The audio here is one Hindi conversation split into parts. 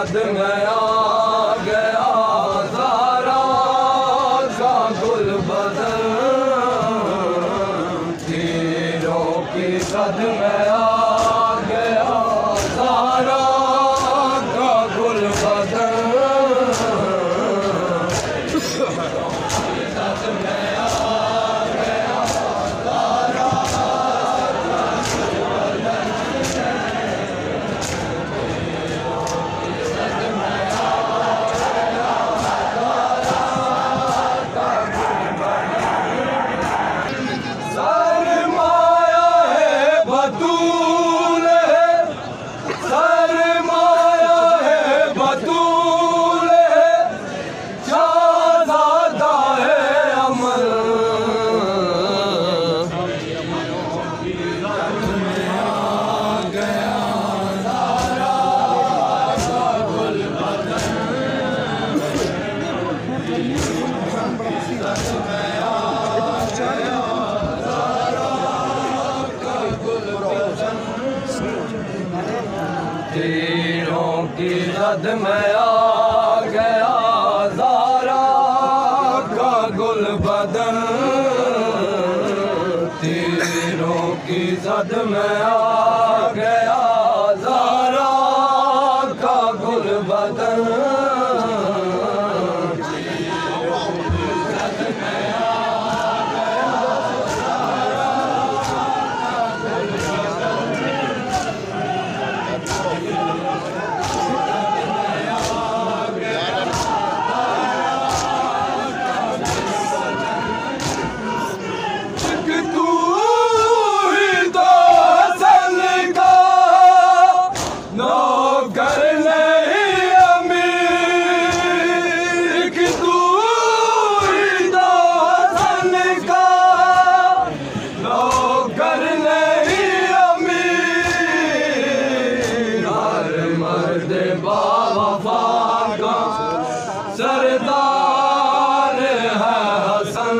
सद में आ गया ज़ारा का गुल बदन, तीरों की सद में आ गया ज़ारा का गुल बदन। तीरों की रद में आ गया ज़ारा का गुल बदन, तीरों की रद में आ गया ज़ारा का गुल बदन। सरदार है हसन,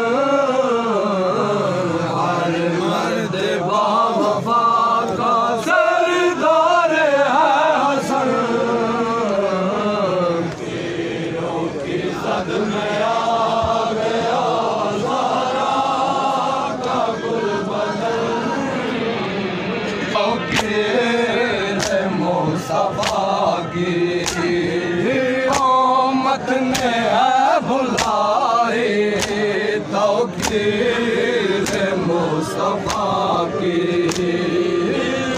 हर मर्द बावफा का सरदार है हसन। तीरों की सद में आ गया ज़ारा का गुल बदन, मुस्तफा की ने है बुलाए, तौकीर मुस्तफा की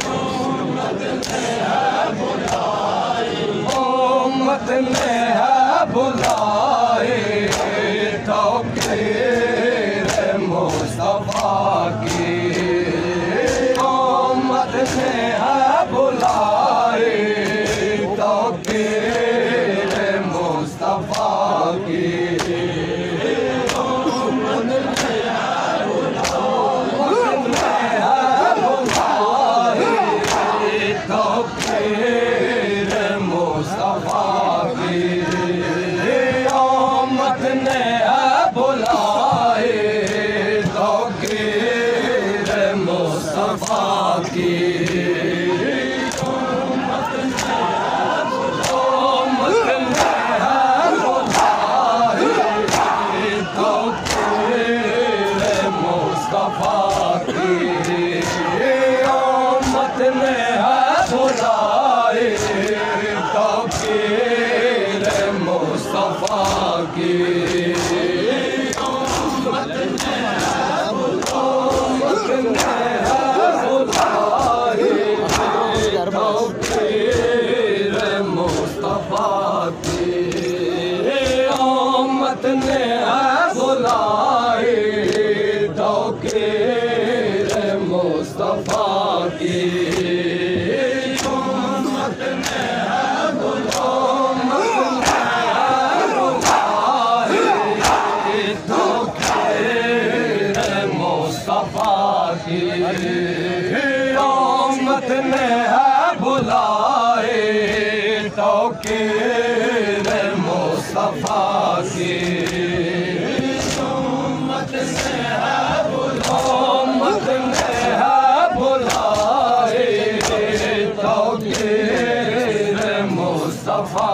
उम्मत ने है बुलाए, उम्मत ने है बुलाए, तौकीर मुस्तफा की उम्मत ने है बुलाए, तौकीर मुस्तफा की उम्मत ने है बुलाए, तौकीर मुस्तफा की उम्मत ने है बुलाए, तौकीर मुस्तफा की उम्मत ने है बुलाए, तौकीर मुस्तफा की उम्मत ने है बुलाए, तौकीर मुस्तफा की उम्मत ने है बुलाए, तौकीर मुस्तफा की उम्मत ने है बुलाए, तौकीर मुस्तफा की उम्मत ने है बुलाए, तौकीर मुस्तफा की उम्मत ने है बुलाए, तौकीर मुस्तफा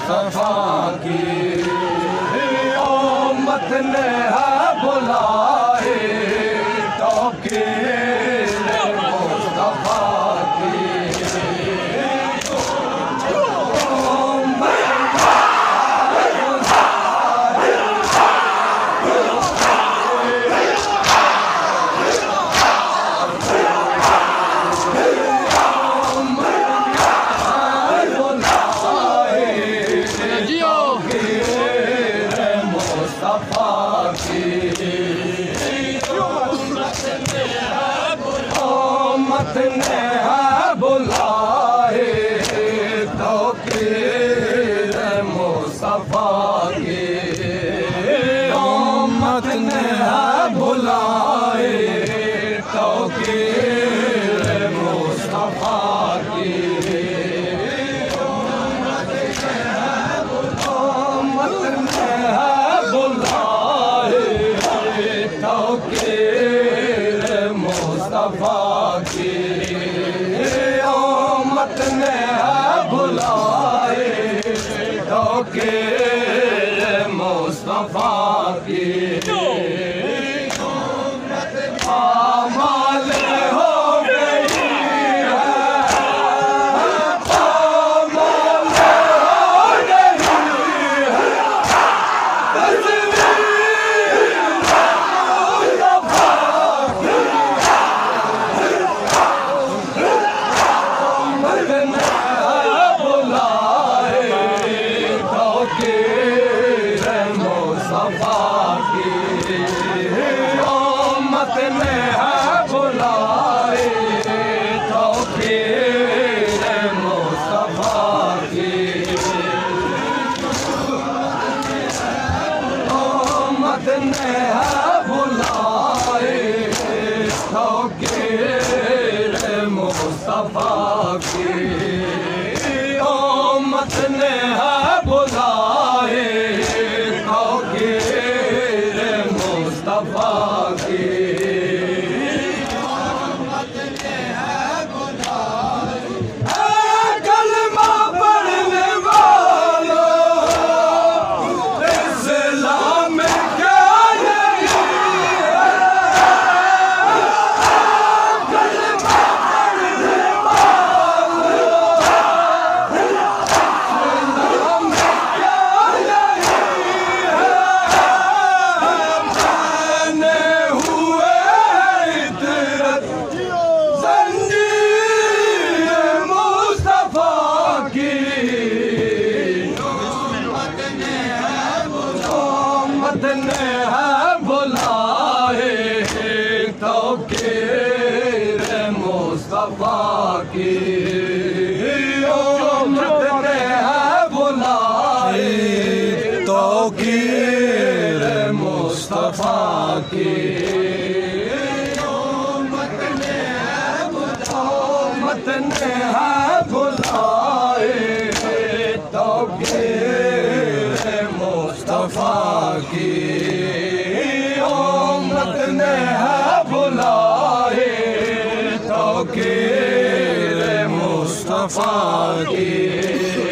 मुस्तफा की उम्मत ने है बुलाए तौकीर मुस्तफा की उम्मत ने है बुलाए तौकीर मुस्तफा की उम्मत ने है बुलाए तौकीर मुस्तफा की उम्मत ने है बुलाए तौकीर मुस्तफा की उम्मत ने है बुलाए तौकीर मुस्तफा की आमाल हो गई है आमाल हो गई है उम्मत ने है बुलाए तौकीर मुस्तफा की उम्मत ने है बुलाए तौकीर मुस्तफा की उम्मत ने है बुलाए तौकीर मुस्तफा की कलमा पढ़ने वालों इस्लाम में क्या नहीं है कलमा पढ़ने वालों इस्लाम में क्या नहीं है बने हुए इतरत ज़ंजीर मुस्तफा की उम्मत ने है बुलाए तौकीर मुस्तफा की उम्मत ने है बुलाए तौकीर मुस्तफा की उम्मत ने है बुलाए तौकीर मुस्तफा की उम्मत ने है बुलाए तौकीर मुस्तफा की